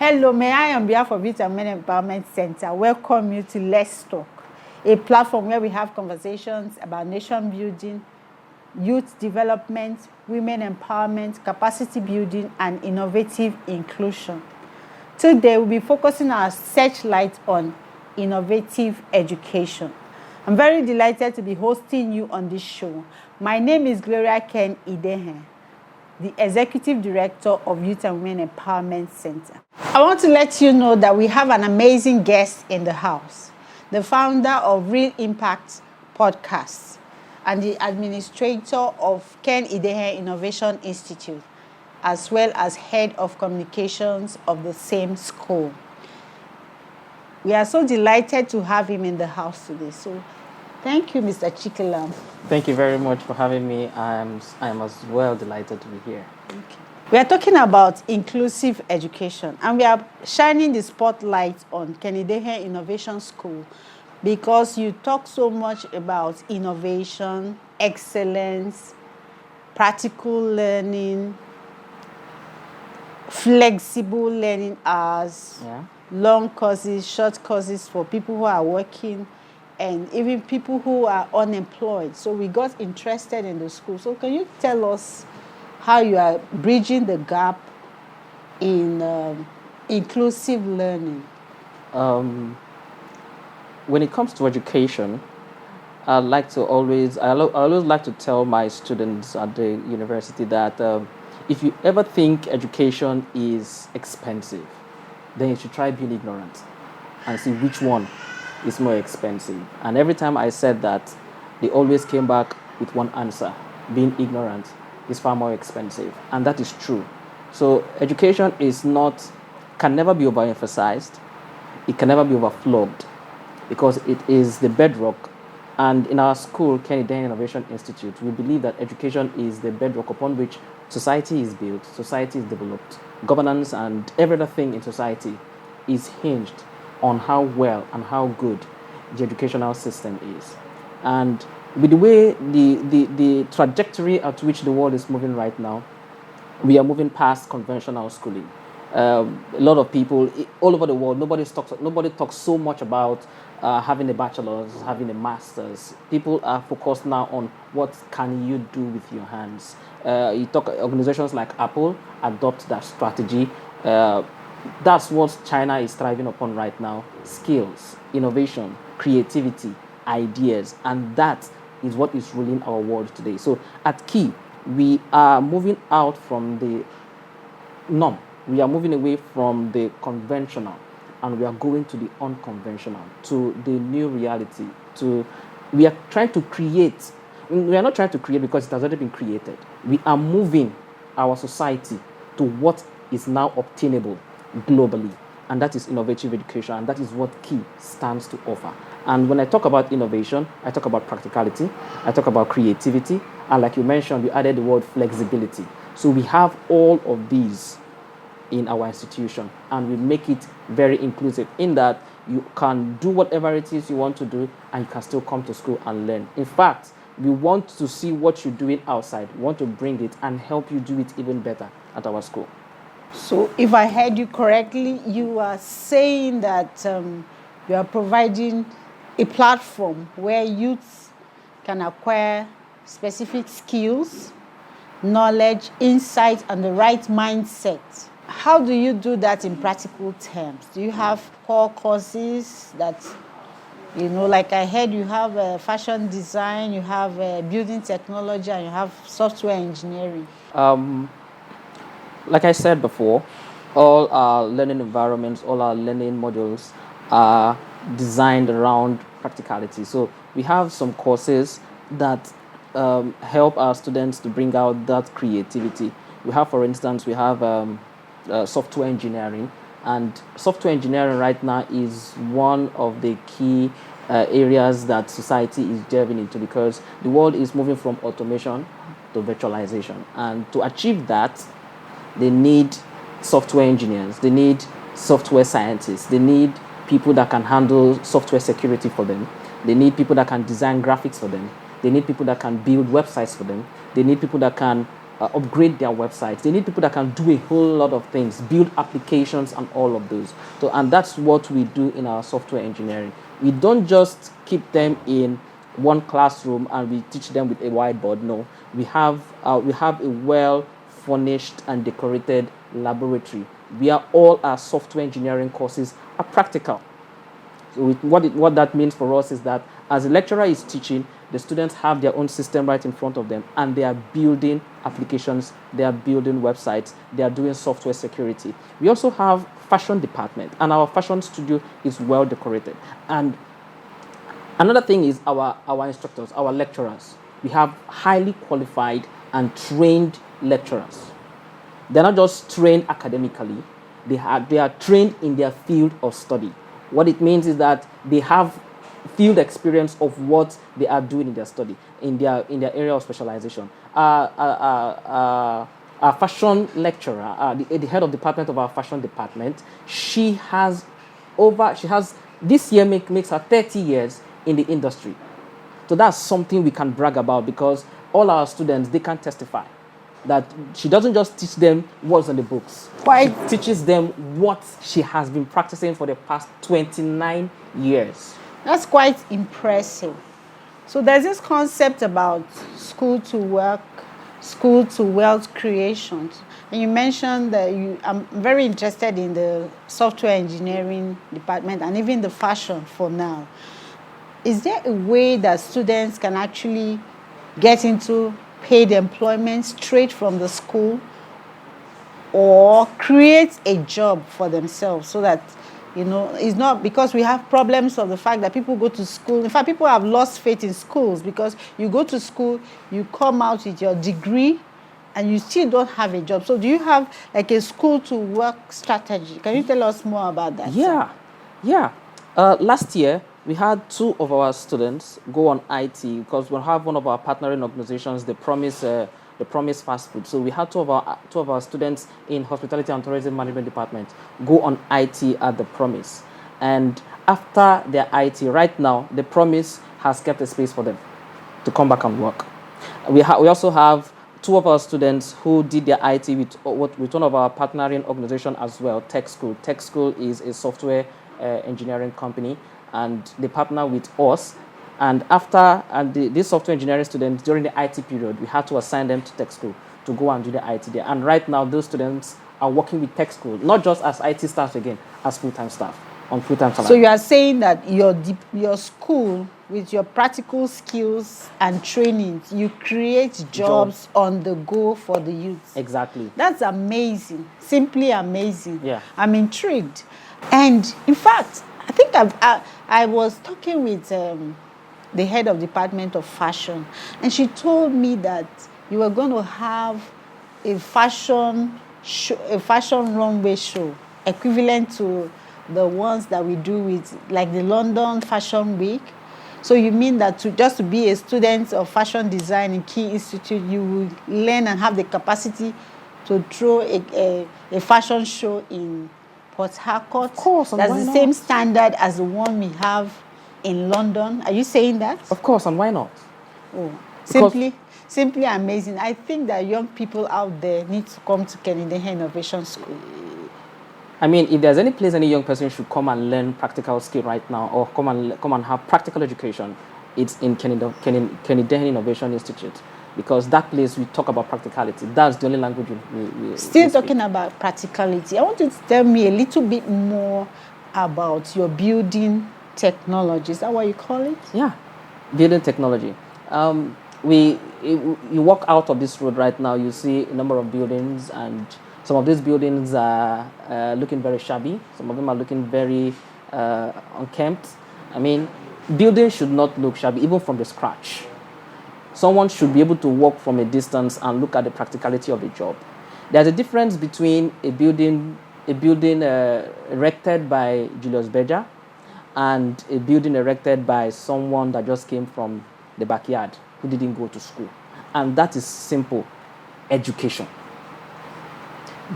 Hello, may I, on behalf of Youth and Men Empowerment Center, welcome you to Let's Talk, a platform where we have conversations about nation building, youth development, women empowerment, capacity building, and innovative inclusion. Today, we'll be focusing our searchlight on innovative education. I'm very delighted to be hosting you on this show. My name is Gloria Ken-idehen, the Executive Director of Youth and Women Empowerment Center. I want to let you know that we have an amazing guest in the house, the founder of Real Impact Podcasts and the administrator of Ken-idehen Innovation Institute, as well as head of communications of the same school. We are so delighted to have him in the house today. So thank you, Mr. Chikealam. Thank you very much for having me. I am as well delighted to be here. Okay. We are talking about inclusive education, and we are shining the spotlight on Ken-idehen Innovation School because you talk so much about innovation, excellence, practical learning, flexible learning hours, long courses, short courses for people who are working, and even people who are unemployed. So we got interested in the school. So can you tell us how you are bridging the gap in inclusive learning? When it comes to education, I always like to tell my students at the university that if you ever think education is expensive, then you should try being ignorant and see which one is more expensive. And every time I said that, they always came back with one answer: being ignorant is far more expensive. And that is true. So education can never be overemphasized. It can never be overflogged because it is the bedrock. And in our school, Ken-idehen Innovation Institute, we believe that education is the bedrock upon which society is built, society is developed. Governance and every other thing in society is hinged on how well and how good the educational system is. And with the way the trajectory at which the world is moving right now, we are moving past conventional schooling. A lot of people all over the world, nobody talks so much about having a bachelor's, having a master's. People are focused now on what can you do with your hands. Organizations like Apple adopt that strategy. That's what China is thriving upon right now: skills, innovation, creativity, ideas, and that is what is ruling our world today. So at Key, we are moving out from the norm. We are moving away from the conventional, and we are going to the unconventional, to the new reality. We are trying to create. We are not trying to create because it has already been created. We are moving our society to what is now obtainable globally, and that is innovative education, and that is what Key stands to offer. And when I talk about innovation, I talk about practicality, I talk about creativity, and like you mentioned, you added the word flexibility. So we have all of these in our institution, and we make it very inclusive in that you can do whatever it is you want to do, and you can still come to school and learn. In fact, we want to see what you're doing outside. We want to bring it and help you do it even better at our school. So if I heard you correctly, you are saying that you are providing a platform where youths can acquire specific skills, knowledge, insight, and the right mindset. How do you do that in practical terms? Do you have core courses that, like I heard you have fashion design, you have building technology, and you have software engineering? Like I said before, all our learning environments, all our learning modules are designed around practicality. So we have some courses that help our students to bring out that creativity. We have, for instance, software engineering, and software engineering right now is one of the key areas that society is delving into, because the world is moving from automation to virtualization, and to achieve that, they need software engineers, they need software scientists, they need people that can handle software security for them, they need people that can design graphics for them, they need people that can build websites for them, they need people that can upgrade their websites. They need people that can do a whole lot of things, build applications and all of those. So, and that's what we do in our software engineering. We don't just keep them in one classroom and we teach them with a whiteboard. No, we have a well furnished and decorated laboratory where all our software engineering courses are practical. So what that means for us is that as the lecturer is teaching, the students have their own system right in front of them, and they are building applications, they are building websites, they are doing software security. We also have fashion department, and our fashion studio is well decorated. And another thing is our instructors, our lecturers. We have highly qualified and trained lecturers. They're not just trained academically, they are trained in their field of study. What it means is that they have field experience of what they are doing in their study, in their area of specialization. Our fashion lecturer, the head of department of our fashion department, she has this year makes her 30 years in the industry. So that's something we can brag about, because all our students, they can testify that she doesn't just teach them what's on the books. She teaches them what she has been practicing for the past 29 years. That's quite impressive. So there's this concept about school to work, school to wealth creation. And you mentioned that I'm very interested in the software engineering department and even the fashion for now. Is there a way that students can actually get into paid employment straight from the school, or create a job for themselves, so that, it's not because we have problems of the fact that people go to school. In fact, people have lost faith in schools, because you go to school, you come out with your degree, and you still don't have a job. So do you have like a school to work strategy? Can you tell us more about that? Yeah. Last year, we had 2 of our students go on IT, because we have one of our partnering organizations, the Promise Fast Food. So we had two of our students in Hospitality and Tourism Management Department go on IT at the Promise. And after their IT, right now, the Promise has kept a space for them to come back and work. We also have 2 of our students who did their IT with one of our partnering organizations as well, Tech School. Tech School is a software engineering company, and they partner with us. And these software engineering students, during the IT period, we had to assign them to Tech School to go and do the IT there. And right now, those students are working with Tech School, not just as IT staff again, as full-time staff on full-time salary. So you are saying that your school, with your practical skills and trainings, you create jobs on the go for the youth. Exactly. That's amazing. Simply amazing. Yeah. I'm intrigued. And in fact, I think I was talking with the head of Department of Fashion, and she told me that you were going to have a fashion runway show equivalent to the ones that we do with, like, the London Fashion Week. So you mean that just to be a student of fashion design in Key Institute, you will learn and have the capacity to throw a fashion show in Port Harcourt? Of course. That's the same standard as the one we have in London. Are you saying that? Of course, and why not? Oh, simply amazing. I think that young people out there need to come to Ken-idehen Innovation School. I mean, if there's any place any young person should come and learn practical skill right now, or come and have practical education, it's in Ken-idehen Innovation Institute, because that place we talk about practicality. That's the only language we Still talking about practicality. I want you to tell me a little bit more about your building technology. Is that what you call it? Yeah, building technology. You walk out of this road right now, you see a number of buildings, and some of these buildings are looking very shabby. Some of them are looking very unkempt. I mean, buildings should not look shabby, even from the scratch. Someone should be able to walk from a distance and look at the practicality of the job. There's a difference between a building erected by Julius Berger and a building erected by someone that just came from the backyard, who didn't go to school. And that is simple: education.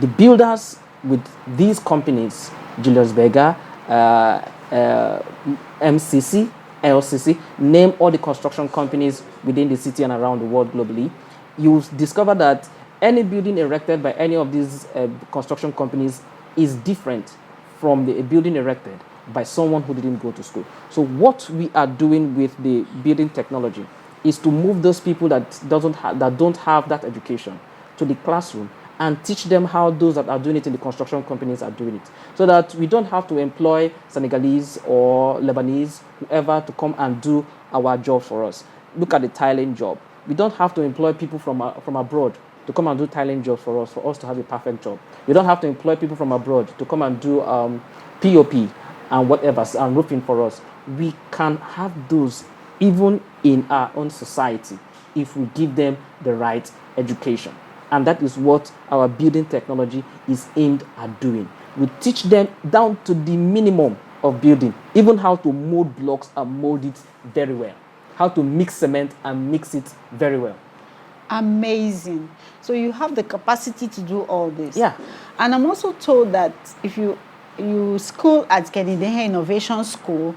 The builders with these companies, Julius Berger, MCC, LCC, name all the construction companies within the city and around the world globally, you discover that Any building erected by any of these construction companies is different from a building erected by someone who didn't go to school. So what we are doing with the building technology is to move those people that don't have that education to the classroom and teach them how those that are doing it in the construction companies are doing it, so that we don't have to employ Senegalese or Lebanese, whoever, to come and do our job for us. Look at the tiling job. We don't have to employ people from abroad to come and do tiling jobs for us to have a perfect job. We don't have to employ people from abroad to come and do POP and whatever, and roofing for us. We can have those even in our own society if we give them the right education. And that is what our building technology is aimed at doing. We teach them down to the minimum of building, even how to mold blocks and mold it very well, how to mix cement and mix it very well. Amazing. So you have the capacity to do all this. Yeah. And I'm also told that if you school at Ken-idehen Innovation School,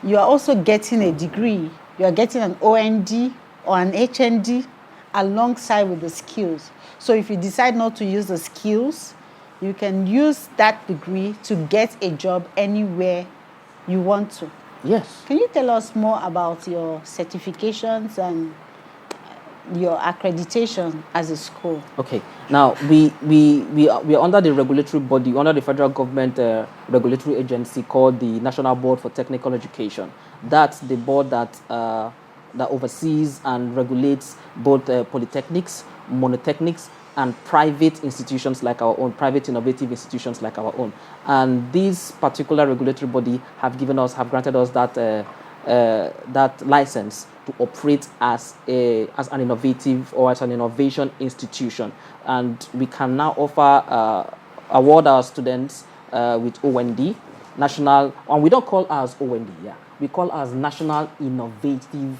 you are also getting a degree. You are getting an OND or an HND alongside with the skills. So if you decide not to use the skills, you can use that degree to get a job anywhere you want to. Yes. Can you tell us more about your certifications and your accreditation as a school? Okay. Now, we are under the regulatory body, under the federal government regulatory agency called the National Board for Technical Education. That's the board that oversees and regulates both polytechnics, monotechnics, and private institutions like our own, private innovative institutions like our own. And this particular regulatory body have granted us that license to operate as an innovative or as an innovation institution. And we can now offer award our students with OND, national, and we don't call ours OND, we call ours National Innovative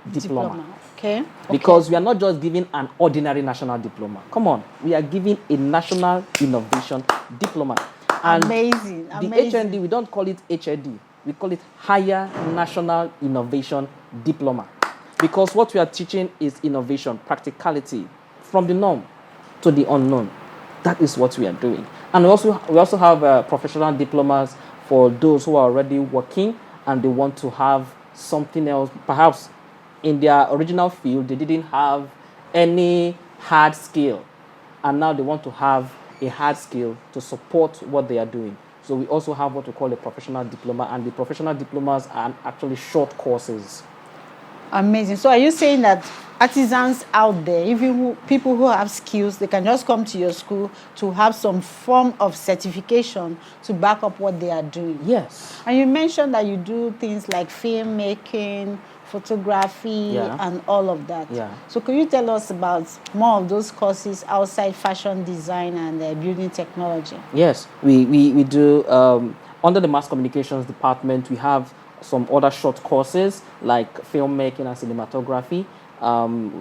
Diploma. Okay. Because we are not just giving an ordinary national diploma. Come on, we are giving a national innovation diploma. And amazing. The HND, we don't call it HND. We call it Higher National Innovation Diploma. Because what we are teaching is innovation, practicality, from the norm to the unknown. That is what we are doing. And we also have professional diplomas for those who are already working and they want to have something else. Perhaps in their original field, they didn't have any hard skill. And now they want to have a hard skill to support what they are doing. So we also have what we call a professional diploma, and the professional diplomas are actually short courses. Amazing. So are you saying that artisans out there, even people who have skills, they can just come to your school to have some form of certification to back up what they are doing? Yes. And you mentioned that you do things like filmmaking, photography, and all of that. Yeah. So can you tell us about more of those courses outside fashion design and building technology? Yes, we do. Under the mass communications department, we have some other short courses like filmmaking and cinematography.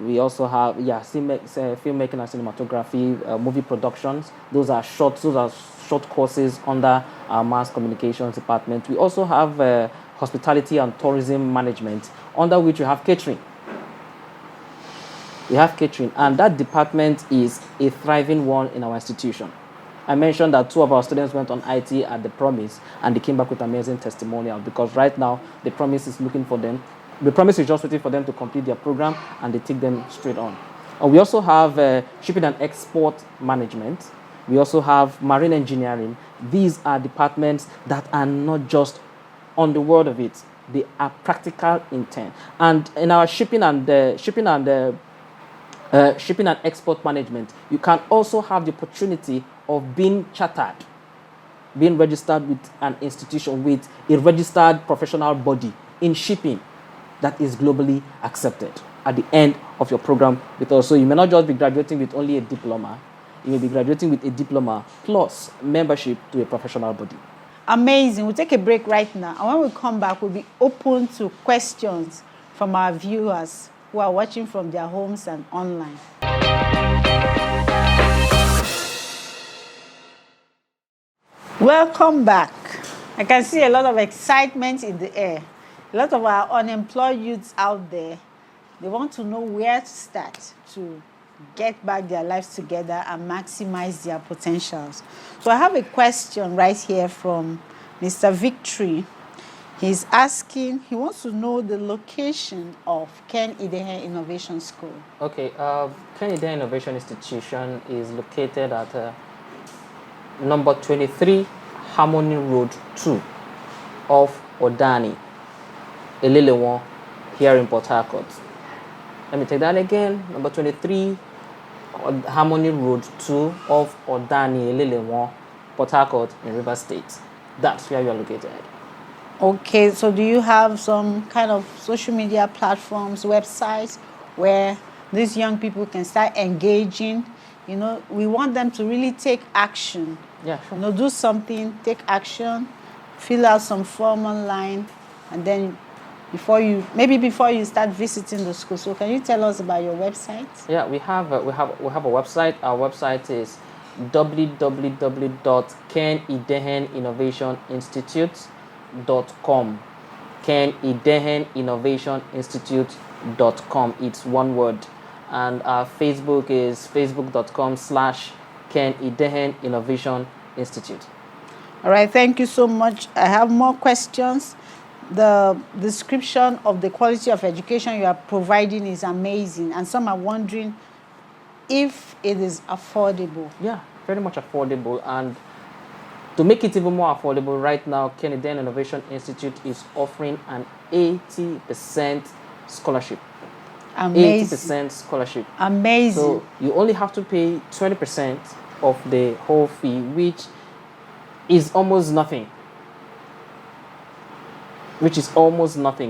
We also have filmmaking and cinematography, movie productions. Those are short courses under our mass communications department. We also have hospitality and tourism management, under which we have catering. We have catering, and that department is a thriving one in our institution. I mentioned that 2 of our students went on IT at the Promise, and they came back with amazing testimonials, because right now the Promise is looking for them. The Promise is just waiting for them to complete their program, and they take them straight on. And we also have shipping and export management. We also have marine engineering. These are departments that are not just on the word of it; they are practical intent. And in our shipping and export management, you can also have the opportunity of being chartered, being registered with an institution, with a registered professional body in shipping that is globally accepted at the end of your program with us. So you may not just be graduating with only a diploma, you may be graduating with a diploma plus membership to a professional body. Amazing. We'll take a break right now. And when we come back, we'll be open to questions from our viewers who are watching from their homes and online. Welcome back. I can see a lot of excitement in the air. A lot of our unemployed youths out there, they want to know where to start to get back their lives together and maximize their potentials. So I have a question right here from Mr. Victory. He's asking, he wants to know the location of Ken-idehen Innovation School. Okay, Ken-idehen Innovation Institution is located at number 23 Harmony Road 2 off Odani, Elelewon, here in Port Harcourt. Let me take that again. Number 23 Harmony Road 2 off Odani, Elelewon, Port Harcourt in Rivers State. That's where you are located. Okay, so do you have some kind of social media platforms, websites where these young people can start engaging? You know, we want them to really take action. Yeah, sure. You know, do something, take action, fill out some form online, and then before you start visiting the school. So can you tell us about your website? Yeah, we have a website. Our website is www.kenideheninnovationinstitute.com. kenideheninnovationinstitute.com. It's one word. And our Facebook is facebook.com/Ken-idehen Innovation Institute. All right, thank you so much. I have more questions. The description of the quality of education you are providing is amazing, and some are wondering if it is affordable. Yeah, very much affordable. And to make it even more affordable, right now, Ken-idehen Innovation Institute is offering an 80% scholarship. Amazing. 80% scholarship. Amazing. So you only have to pay 20% of the whole fee, which is almost nothing.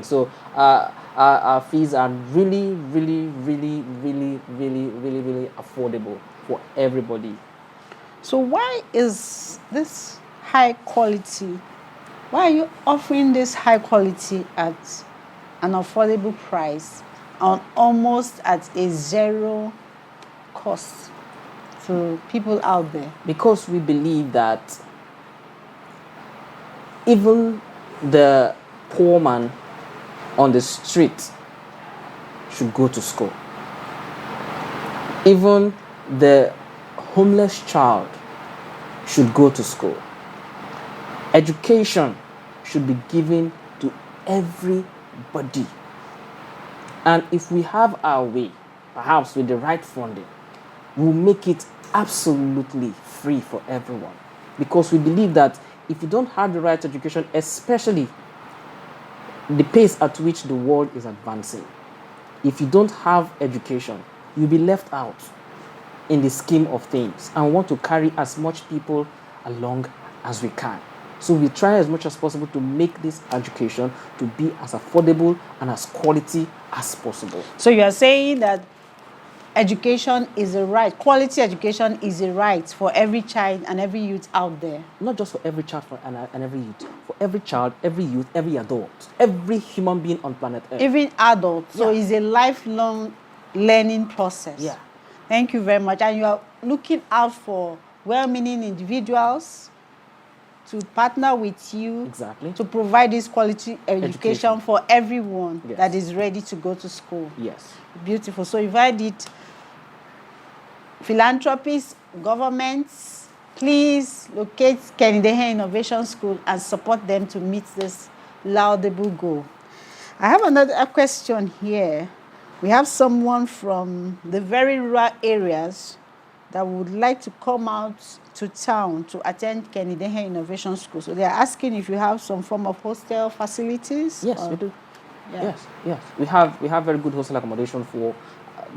So our fees are really, really, really, really, really, really, really affordable for everybody. So why is this high quality? Why are you offering this high quality at an affordable price, on almost at a zero cost to people out there? Because we believe that even the poor man on the street should go to school. Even the homeless child should go to school. Education should be given to everybody. And if we have our way, perhaps with the right funding, we'll make it absolutely free for everyone. Because we believe that if you don't have the right education, especially the pace at which the world is advancing, if you don't have education, you'll be left out in the scheme of things, and want to carry as much people along as we can. So we try as much as possible to make this education to be as affordable and as quality as possible. So you are saying that education is a right, quality education is a right for every child and every youth out there. Not just for every child and every youth, for every child, every youth, every adult, every human being on planet Earth. Even adults. So Yeah. it's a lifelong learning process. Yeah. Thank you very much. And you are looking out for well-meaning individuals to partner with you. Exactly. To provide this quality education for everyone. Yes. That is ready to go to school. Yes. Beautiful. So if I did philanthropists, governments, please locate Ken-idehen Innovation School and support them to meet this laudable goal. I have another question here. We have someone from the very rural areas that would like to come out to town to attend Ken-idehen Innovation School. So they are asking if you have some form of hostel facilities. Yes, we do. Yeah. Yes. We have very good hostel accommodation for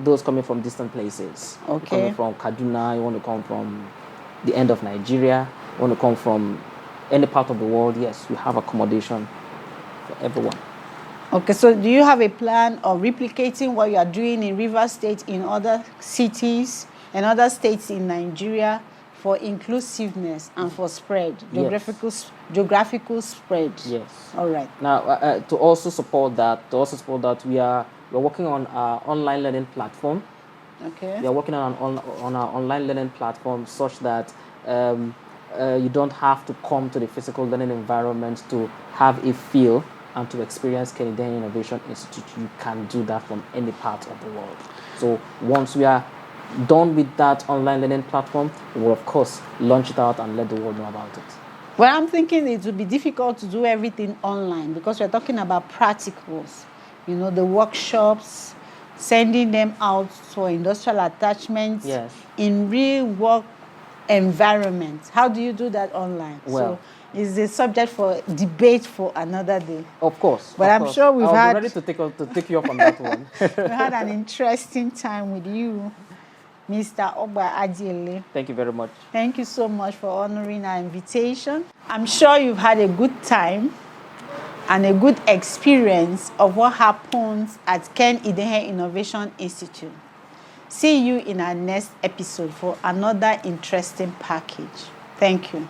those coming from distant places. Okay. Coming from Kaduna, you want to come from the end of Nigeria, you want to come from any part of the world. Yes, we have accommodation for everyone. Okay, so do you have a plan of replicating what you are doing in Rivers State in other cities and other states in Nigeria for inclusiveness and for spread, geographical spread? Yes. All right. Now, to also support that, we're working on our online learning platform. Okay. We are working on our online learning platform such that you don't have to come to the physical learning environment to have a feel and to experience Ken-idehen Innovation Institute. You can do that from any part of the world. So once we are done with that online learning platform, we'll of course launch it out and let the world know about it. Well, I'm thinking it would be difficult to do everything online because we're talking about practicals, the workshops, sending them out for industrial attachments in real work environments. How do you do that online? Well, so it's a subject for debate for another day. Of course. But I'm sure we've I'll be ready to take you up on that one. We had an interesting time with you, Mr. Ogbah Adiele. Thank you very much. Thank you so much for honoring our invitation. I'm sure you've had a good time and a good experience of what happens at Ken-idehen Innovation Institute. See you in our next episode for another interesting package. Thank you.